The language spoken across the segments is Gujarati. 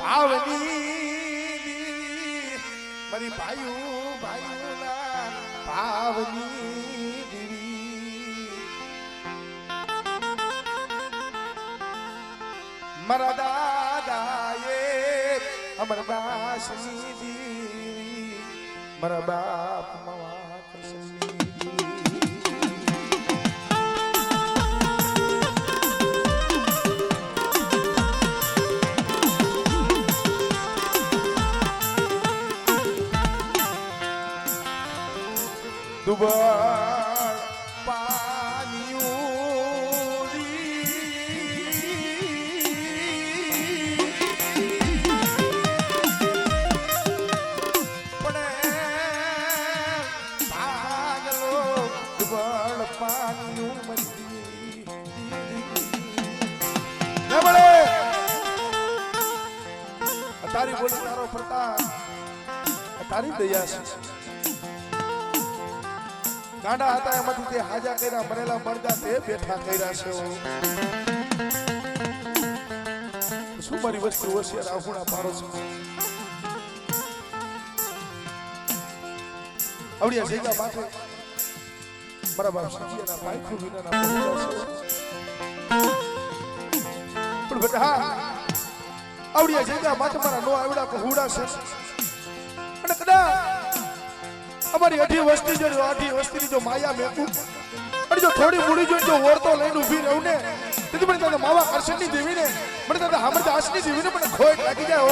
ભાવની મારી ભાઈઓના ભાવની દેવી મારા દાદાએ અમરદાસની દેવી મારા બાપ માવા કૃષ્ણની દુબળ પાણીઓની પડે ભાગલો દુબળ પાણીઓ મરી તારી બોલી તારો પ્રતાપ તારી દયા છે ગાંડા હતા એમાંથી તે હાજા કર્યા મરેલા મરદા તે બેઠા કર્યા છે શું મારી વસ્તુ હોશિયાર આહુણા પાડો છો આવડિયા જગ્યા માટે મારા બાપ સજીયાના પાયખું વિનાના પણ બેટા હા આવડિયા જગ્યા માટે મારા નો આવડા પહોળા છે અને કદાચ અમારી અઢી વસ્તી જો અઢી વસ્તીની જો માયા મેકું અને જો થોડી મૂડી જો ઓરતો લઈને ઊભી રહું ને તેથી મને તારા માવા કરશનની દેવી ને મને તારા હામરદાસની દેવી ને મને ખોટ લાગી જાય ઓ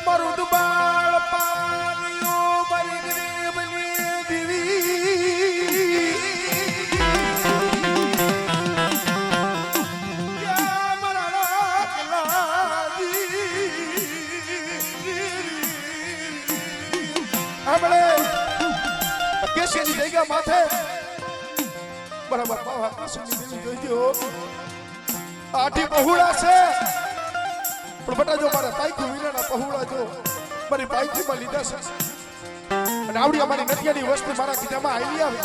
મારું દુબાળ પાણીઓ મારી ગરીબની દેવી કેશની જગ્યા માથે બરાબર બાવા કેશની દેવી જોઈજો આઠી પહોળા છે પણ બટા જો મારા પાઈકુ વિનાના પહોળા જો મારી પાઈકુમાં લીધા છે અને આવડી અમારી નદિયાની વસ્તી મારા કીધામાં આવી આવે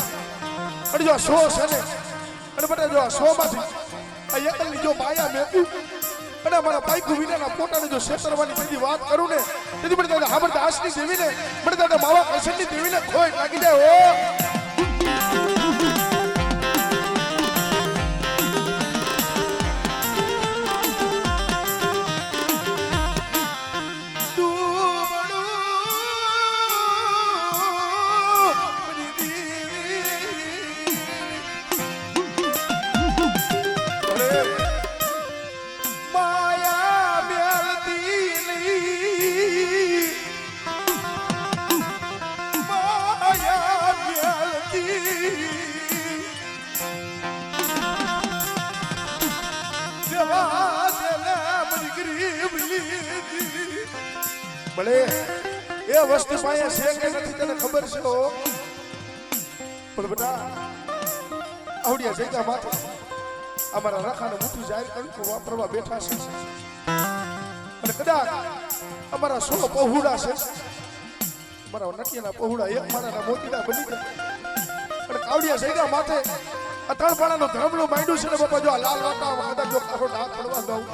અને જો 100 છે ને અને બટા જો 100 માંથી આ એકલની જો માયા મેકું અને મારા પાઈકુ વિનાના પોતાને જો છેતરવાની બધી વાત કરું ને તેથી મને દાદા હામરદાસની દેવી ને મને દાદા માવા કરશનની દેવી ને ખોટ લાગી જાય ઓ ભલે એ વસ્તુ પાસે છે કે નથી તને ખબર છે પણ બેટા આવડિયા જગ્યા માથે અમારા રખાને મોટું જાહેર કર્યું વાપરવા બેઠા છે અને કદાચ અમારા 100 પહોળા છે મારા નટિયાના પહોળા એક મારા મોતીના બની ગયા અને આવડિયા જગ્યા માથે અતણપાણાનો ધર્મનું માંડ્યું છે ને બાપા જો આ લાલ વાટા કદાચ જો કારો ડાક પડવા દઉં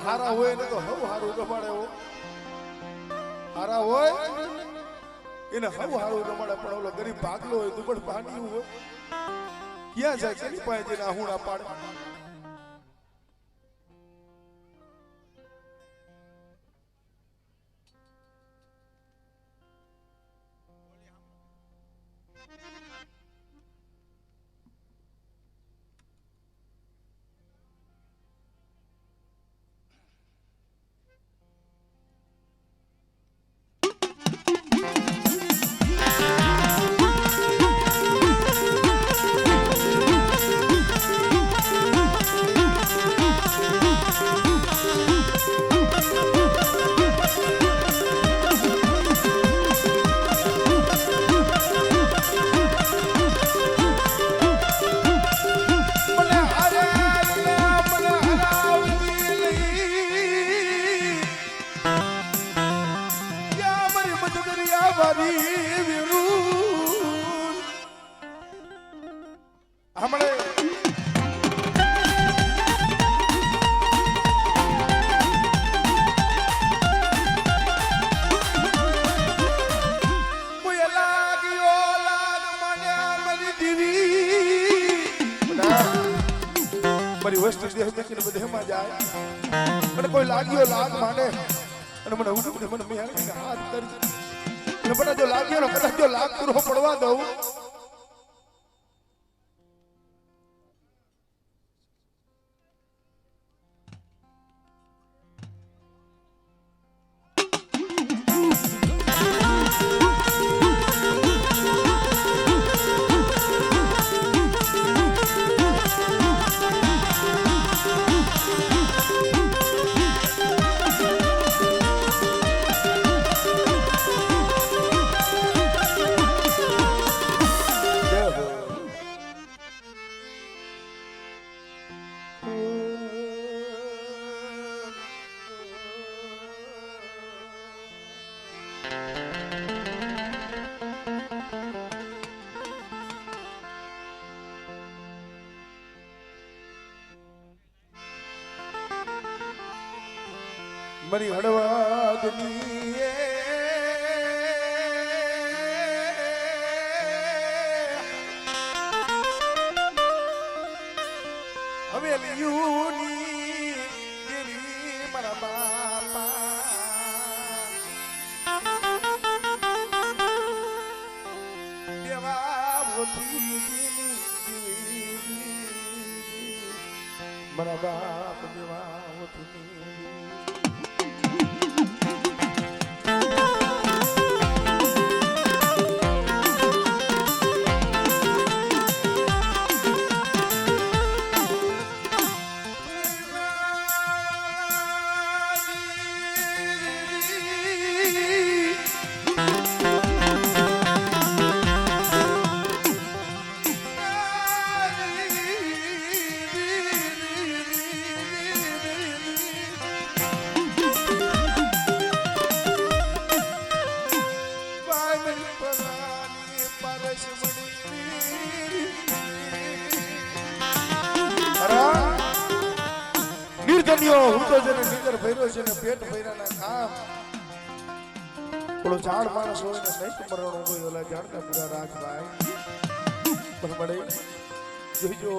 હારા હોય ને તો હવ હારું રમાડે હારા હોય એને હવ હારું રમાડે પણ ઓલો ગરીબ ભાગલો હોય દુબળ પાણી હોય ક્યાં જાય તેની પાસે જઈને આહુણા પાડે મારી વિરુદ્ધ હમણે મારી વસ્તુ દેહ મેકીને બધેમાં જાય મને કોઈ લાગ્યો લાગ માંડે અને મને ઉડું મને મેં હાથ કરી અને મને જો લાગ્યો કદાચ જો લાગ પૂરો પડવા દઉં મારી હળવાદની હવેલીઓની દેવી મારા બાપા દેવાથી મારા બાપ દેવાથી હું તો જેને નીકર ભર્યો છે ને પેટ ભર્યાના કામ પેલો ઝાડ માણસ હોય ને નહીં મરણો હોય ઓલા ઝાડના પૂરા રાખ ભાઈ પણ મળે જોઈજો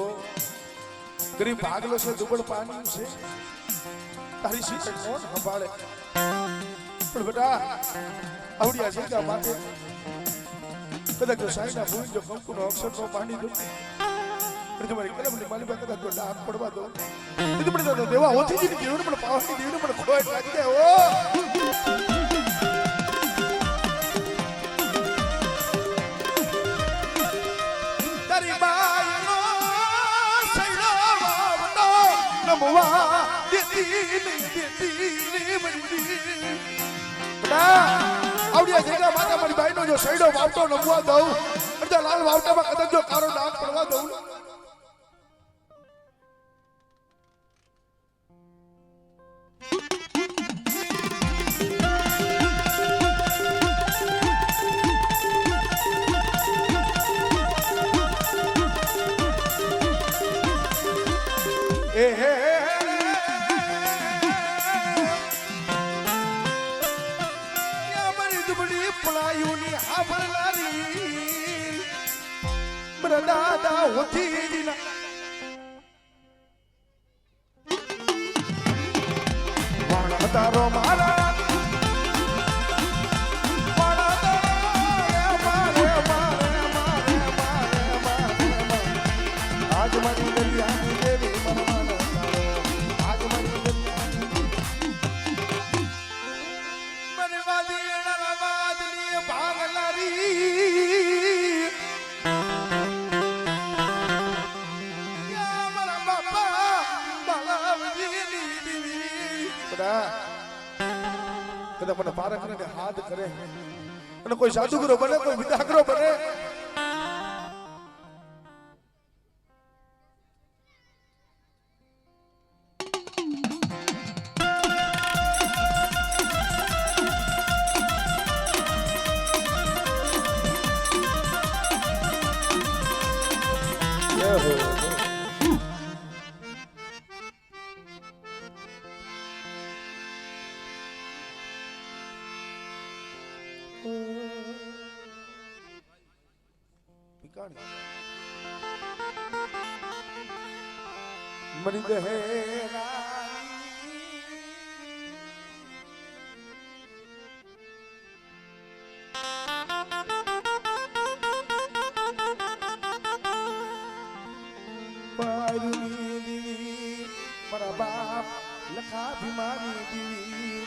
ગરીબ ભાગલો છે દુબળ પાણી છે તારી સીટ કોણ સંભાળે પણ બેટા આવડિયા છે કે માટે કદાચ જો સાઈના ભૂલ જો કંકુનો અક્ષર નો માંડી દો તમારી કલમની માલી પાસે કદાચ જો ડાક પડવા દો તો દેવા ઓછી જ જીવન પણ પાવાની જીવન પણ ખોટ લાગી જાય ઓ તારી બાઈનો સૈનો વાવતો નમવા દેતી મંદી બડા આવડિયા જગ્યા માતા મારી બાઈનો જો સૈડો વાવતો નમવા દઉં અડધા લાલ વાવટામાં કદાચ જો કારો ડાક પડવા દઉં દાદા હોતી દિના વાણા તારો મારા આજ મારી દરિયાની દેવી મરવાના આજ મારી મરવાદી નવાદની ભાગલારી કદાચ મને પારખ ને હાથ કરે અને કોઈ સાધુગુરો બને કોઈ વિદાગરો બને મરી દે મારા બાપ લખા ભીમાની દીવી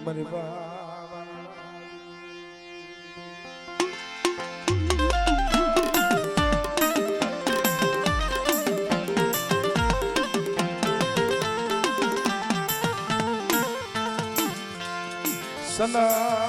મને બાબા સના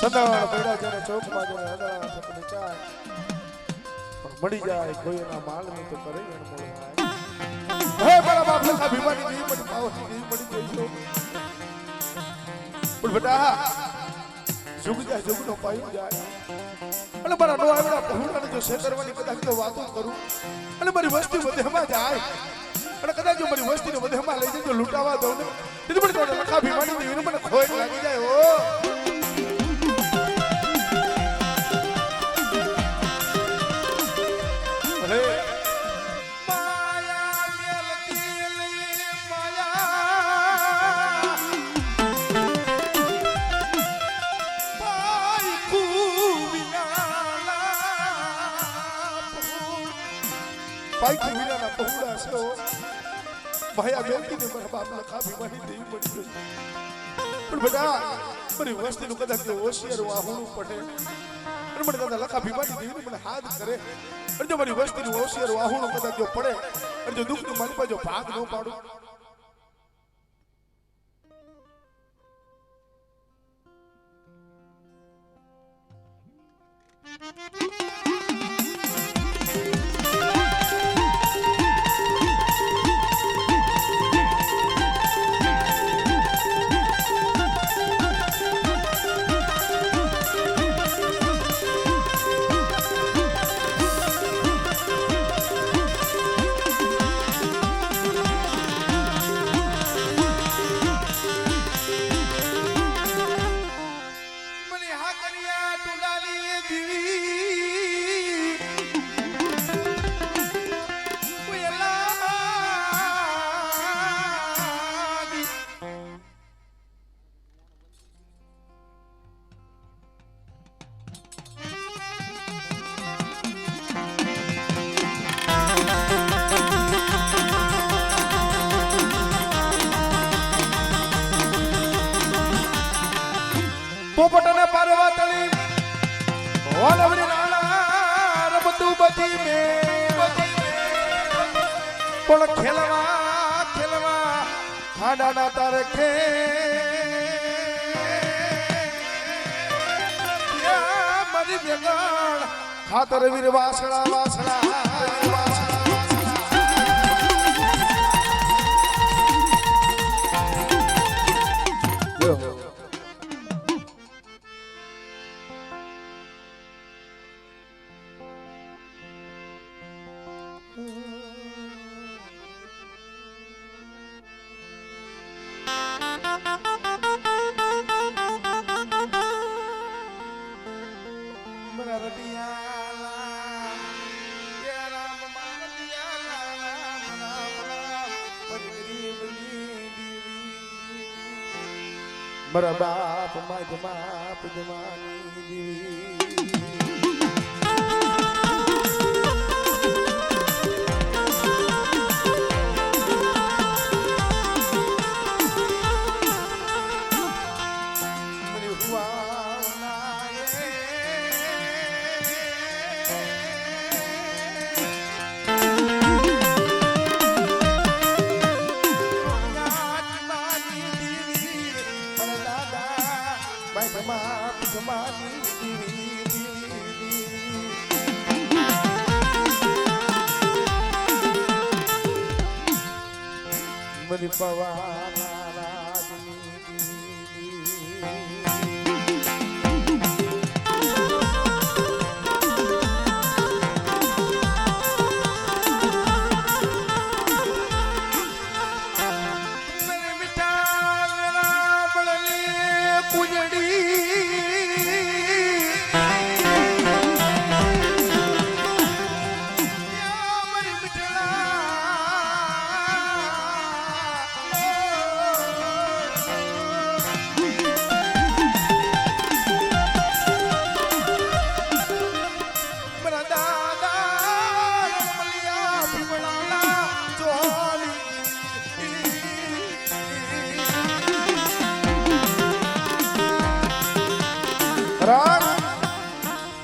સદાળ પૈડા જ્યારે ચોકમાં જ્યારે હદળા થકને ચાય પણ મળી જાય કોઈના માલ ને તો કરે અણમોલ હે મારા બાપ લખા ભીમાની દેવી મને પાવતી દેવી મળી ગઈ છો પણ બેટા જુગ જાય જુગનો પાયું જાય અને મારા નો આવડા પહોંચાને જો શેતરવાની કદાચ જો વાતો કરું અને મારી વસ્તી વધેમાં જાય અને કદાચ જો મારી વસ્તીને વધેમાં લઈ જજો લૂંટાવા દઉં ને તેથી મને તો લખા ભીમાની દેવીને મને ખોટ લાગી જાય ઓ પાઈકુ વિનાના પહોળા છે ભાયા બેલકીને મારા બાપ લખા ભીમાની દેવી પડી ગઈ પણ બેટા મારી વસ્તીનું કદાચ હોશિયાર વાહુણું પડે અને મને દાદા લખા ભીમાની દેવીને મને હાથ કરે અને જો મારી વસ્તીનું હોશિયાર વાહુણું કદાચ જો પડે અને જો દુઃખનું મારી પાસે ભાગ ન પાડું પોપટને પારવા તળી વાલવડી નાણા રમતું બધી મે પણ ખેલવા ખાડાના તારે ખે મારી બેગાણ ખાતર વીર વાસણા વાસણા મારા બાપ માપ જમાની મનમાં જમાની દીવી મરી પવાના રાજની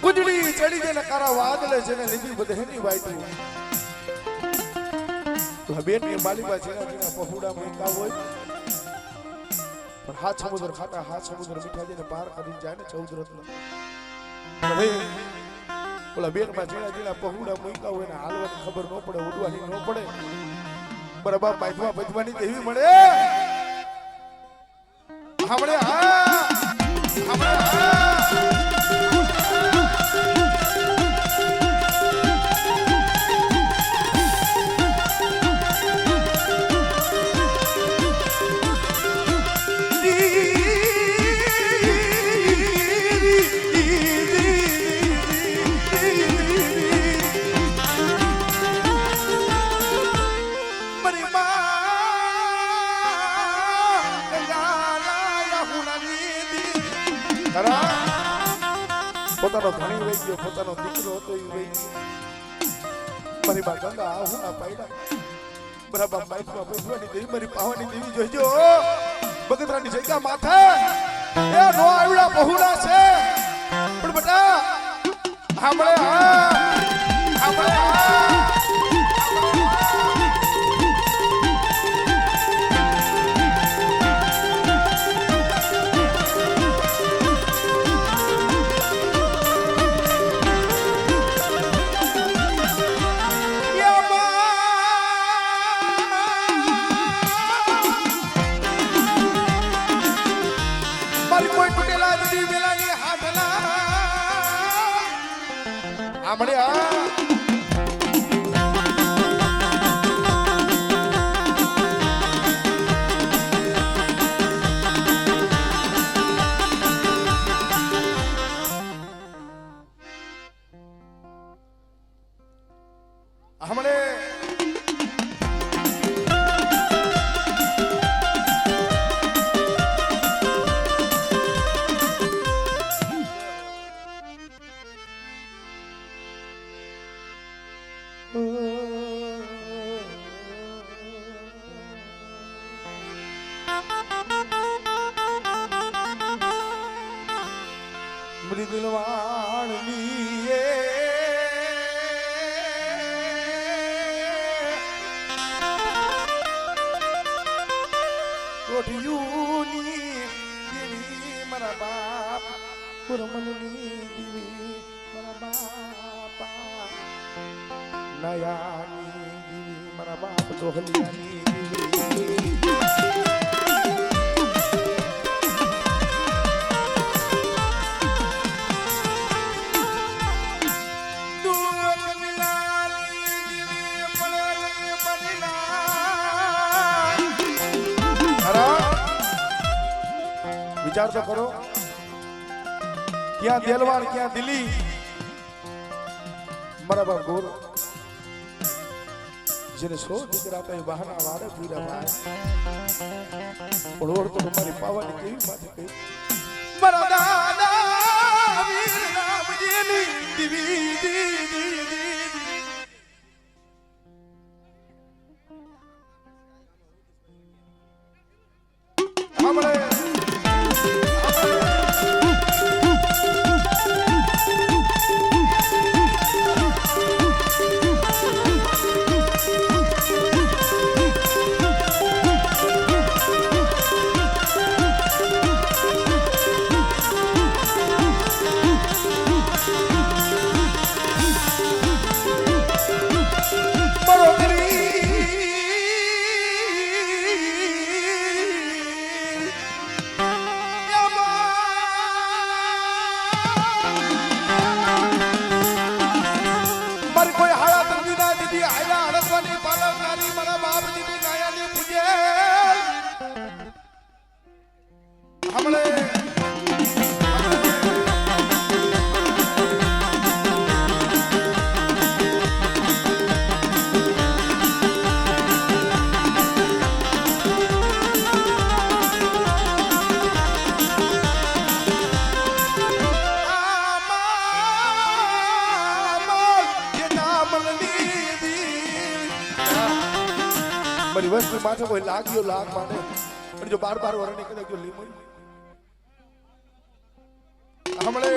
ગુજડી ચડી જઈને કારા વાદળે છે ને લીધી બધેની વાઈતું તો બેટની માલીમાં જેના જેના પહોડા મૂકા હોય પણ હાથ સમુદ્ર ખાટા હાથ સમુદ્ર મીઠા જઈને પાર કરી જાય ને 14 રત્ન હવે ઓલા બેટમાં જેના જેના પહોડા મૂકા હોય ને હાલવાની ખબર ન પડે ઉડવાની ન પડે બરાબર બાંધવા બધવાની દેવી મળે આપણે આપણે પોતાનો ધણી વહી ગયો પોતાનો દીકરો હતો એ વહી મારી બા ગંગા આવું ના પાડ્યા બરાબર માઇકમાં બેસવાની દેવી મારી પાવાની દેવી જોઈજો બગતરાની જગ્યા માથે એ નો આવડા બહુડા છે પણ બેટા આપણે આપણે વિચાર તો કરો ક્યાં દેલવાડ ક્યાં દિલ્હી મારા બાપ ગોર જેને 100 દીકરા કઈ બહાના વારે પૂરા ભાઈ ઓળોડ તો તમારી પાવાની કેવી વાત કહી મારા દાદા વીર રામજીની દીવી આપણે हमले મારી વસ્તુ માથે કોઈ લાગ્યો લાગ માને પણ જો બાર વર નીકળે ગયો લીમો હમણે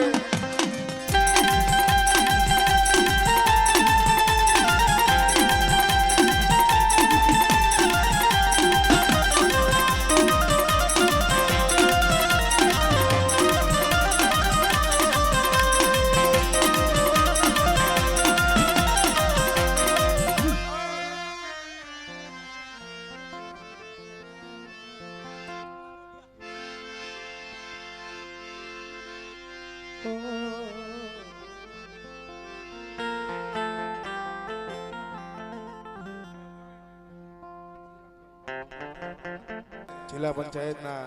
જિલ્લા પંચાયતના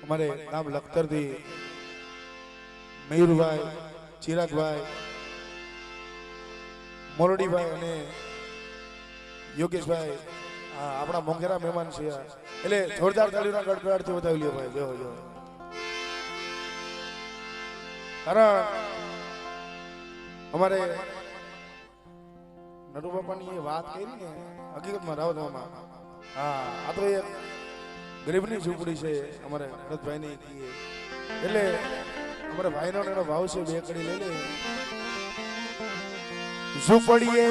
અમારે નામ લખતરથી મયુરભાઈ, ચિરાગભાઈ, મોરડીભાઈ અને યોગેશભાઈ આપણા મોંઘેરા મહેમાન છે એટલે જોરદાર તાળીઓના ગડગડાટથી વધાવી લ્યો ભાઈ બેહો જો કારણ અમારે નટુ બાપાની એ વાત કરી ને હકીકતમાં રાવતમાં આ તો એક ગરીબની ઝૂંપડી છે અમારે ભરતભાઈની કીએ એટલે અમારે ભાઈનો એનો ભાવ છે બે કડી લઈ લે ઝૂંપડીએ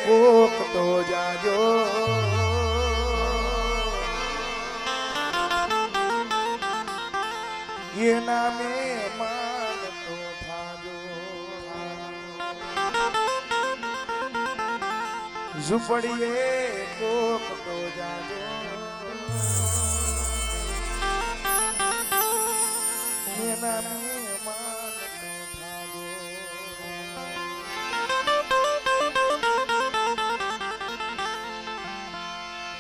કોક તો જાજો એના મહેમાન તો થાજો ઝૂંપડીએ કોક તો જાજો એના મહેમાન તો થાજો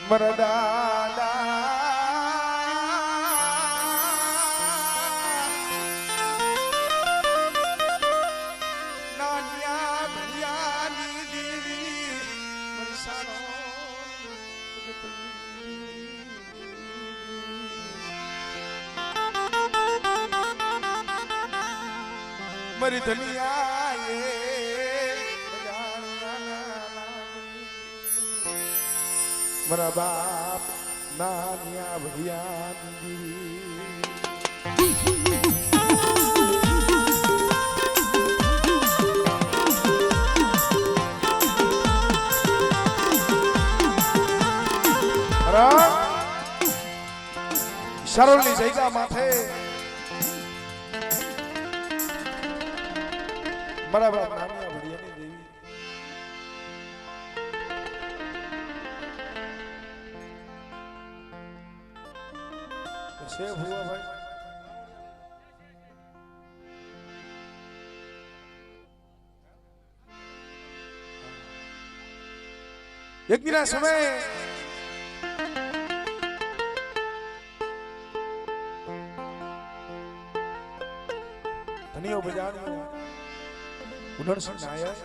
મરદાદા मरी धनिया मरा बाप नानिया भैया શરણની જગ્યા માથે મારા બાપ નાનિયા ભડિયાની દેવી છે ભુવા ભાઈ એક દિના સમય ધનિયો બજાણ્યો ઉનરસિંહ નાયક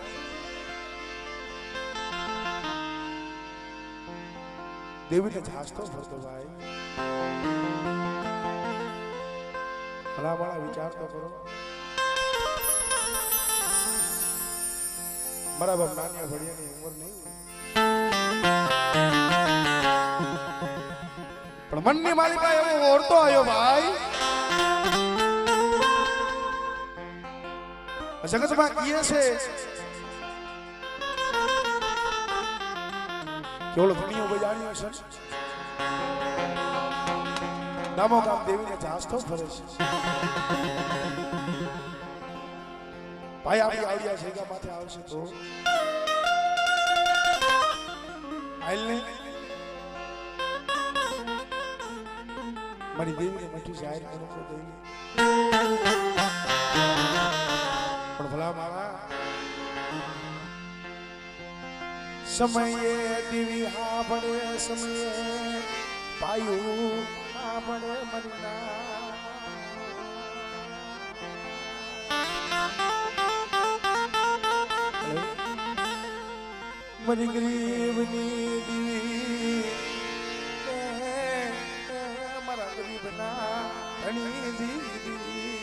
દેવીને ઝાંસતો ફરતો ભાઈ ભલામણા વિચાર તો કરો મારા બાપ નાનિયા ભડિયાની ઉંમર નહીં પણ મનની માલિકા એવો ઓરતો આવ્યો ભાઈ જગતમાં કીએ છે કેવળ ધનિયો બજાણ્યો છે નામો ગામ દેવીને ઝાંસતો ફરે છે ભાઈ આપણી આવડિયા જગ્યા માથે આવશે તો આઈલને મારી દેવીને મઠી જાહેર કરો તો દેવી પણ ભલા મારા સમયે દેવી હા પડે સમયે પાયું આમણે મરના મરી ગરીબની દીવી મારા ગરીબના ધણી દીદી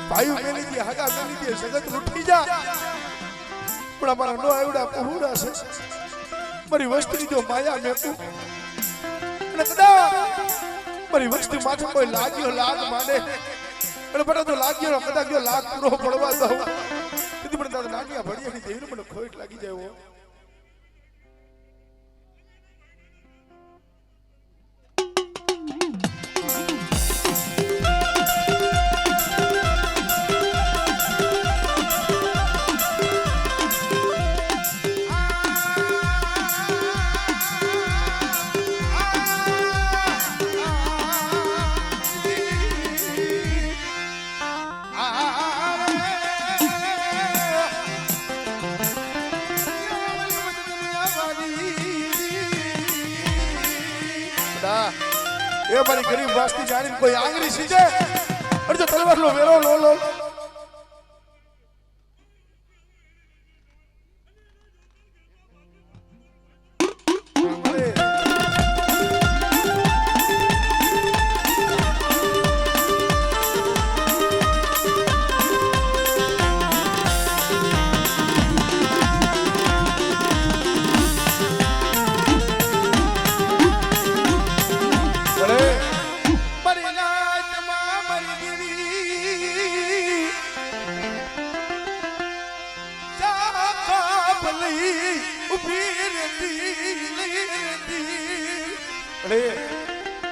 ભાઈ મેલી દી હગા મેલી દી જગત લૂટી જા પણ અમારા નો આવડા પહોળા છે મારી વસ્તી જો માયા મેકું અને કદાચ મારી વસ્તી માથે કોઈ લાગ્યો લાગ માંડે અને બટા તો લાગ્યો કદાચ જો લાગ પૂરો પડવા દઉં તેથી મને તારા નાનિયા ભડિયાની દેવીને મને ખોટ લાગી જાય એ મારી ગરીબ વાસ્તી જાણીને કોઈ આંગળી સીજે અરે જો તલવાર લો વેરો લો લો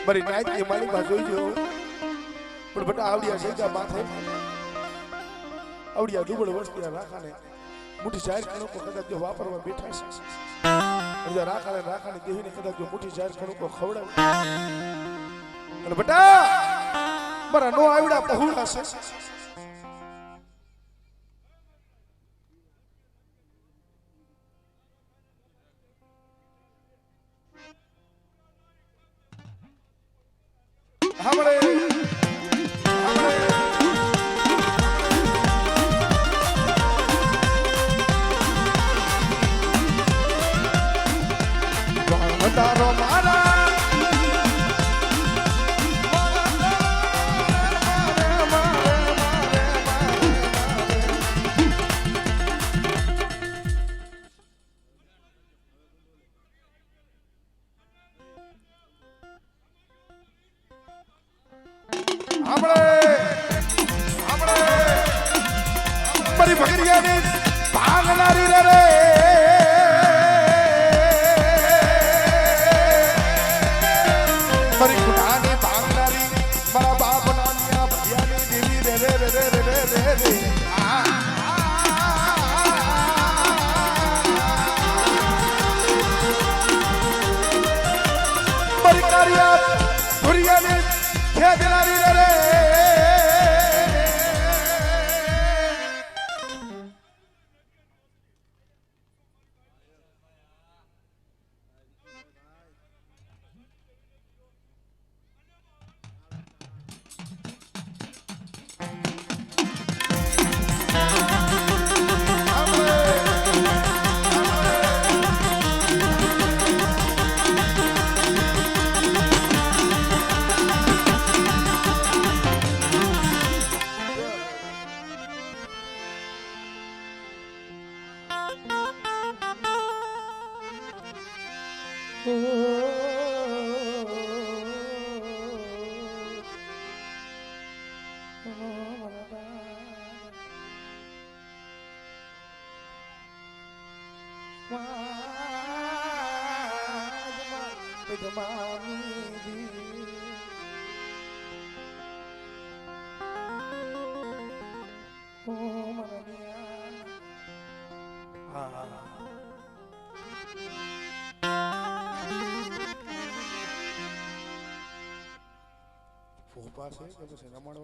મારી નાઈટ કે મારી માં જોઈજો પણ બટા આવડિયા શેકા માથે આવડિયા દુબળ વસ્તી રાખાને મુઠી જાહેર કણકો કદાચ જો વાપરવા બેઠા છે અને રાખાને દેવીને કદાચ જો મુઠી જાહેર કણકો ખવડાવે અને બટા મારા નો આવડા પહોળા છે મારી ભગરિયાની ભાંગનારી રે મારી ગુનાની ભાંગનારી મારા બાપ નાનિયા ભગિયાની દેવી રે રે રે રે રે રે રે મારી કારિયા ધુરિયાની ખેદનારી રે જમાની દી ઓ મરણિયા હા ફોપા છે કે પછી રમણવા